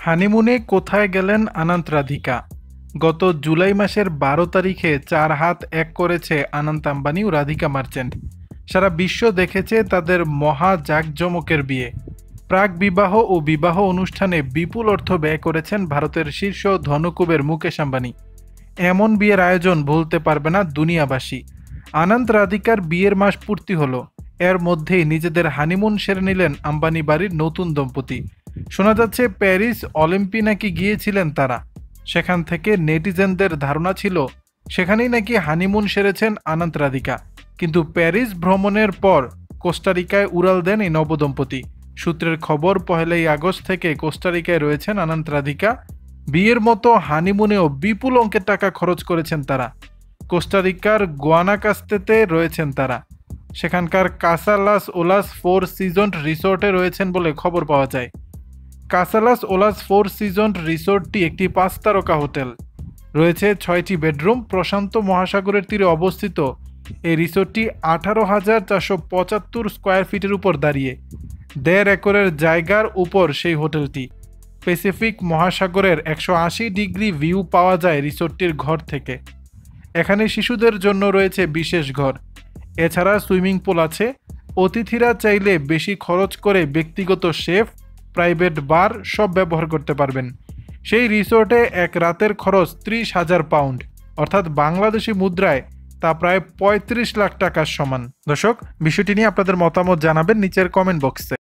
হানিমুনে কোথায় গেলেন আনন্ত রাধিকা? গত জুলাই মাসের ১২ তারিখে ৪ হাত এক করেছে অনন্ত আম্বানি ও রাধিকা মার্চেন্ট। সারা বিশ্ব দেখেছে তাদের মহা জাঁকজমকের বিয়ে। প্রাক বিবাহ ও বিবাহ অনুষ্ঠানে বিপুল অর্থ ব্যয় করেছেন ভারতের শীর্ষ ধনকুবের মুকেশ আম্বানি। এমন বিয়ের আয়োজন ভুলতে পারবে না দুনিয়াবাসী। আনন্ত রাধিকার বিয়ের মাস পূর্তি হলো, এর মধ্যেই নিজেদের হানিমুন সেরে নিলেন আম্বানি বাড়ির নতুন দম্পতি। শোনা যাচ্ছে প্যারিস অলিম্পি নাকি গিয়েছিলেন তারা। সেখান থেকে নেটিজেনদের ধারণা ছিল সেখানেই নাকি হানিমুন সেরেছেন আনন্ত রাধিকা। কিন্তু প্যারিস ভ্রমণের পর কোস্টারিকায় উড়াল দেন এই নবদম্পতি। সূত্রের খবর ১লাই আগস্ট থেকে কোস্টারিকায় রয়েছেন আনন্ত রাধিকা। বিয়ের মতো হানিমুনেও বিপুল অঙ্কের টাকা খরচ করেছেন তারা। কোস্টারিকার গুয়ানাকাস্তেতে রয়েছেন তারা। সেখানকার কাসা লাস ওলাস ফোর সিজন্স রিসোর্টে রয়েছেন বলে খবর পাওয়া যায়। কাসা লাস ওলাস ফোর সিজন্স রিসোর্টটি একটি ৫ তারকা হোটেল। রয়েছে ৬টি বেডরুম। প্রশান্ত মহাসাগরের তীরে অবস্থিত এই রিসোর্টটি ১৮,৪৭৫ স্কোয়ার ফিটের উপর দাঁড়িয়ে। ১.৫ একরের জায়গার উপর সেই হোটেলটি। প্যাসিফিক মহাসাগরের ১৮০ ডিগ্রি ভিউ পাওয়া যায় রিসোর্টটির ঘর থেকে। এখানে শিশুদের জন্য রয়েছে বিশেষ ঘর। এছাড়া সুইমিং পুল আছে। অতিথিরা চাইলে বেশি খরচ করে ব্যক্তিগত শেফ, প্রাইভেট বার সব ব্যবহার করতে পারবেন। সেই রিসোর্টে এক রাতের খরচ ৩০,০০০ পাউন্ড, অর্থাৎ বাংলাদেশি মুদ্রায় তা প্রায় ৩৫ লাখ টাকার সমান। দর্শক, বিষয়টি নিয়ে আপনাদের মতামত জানাবেন নিচের কমেন্ট বক্সে।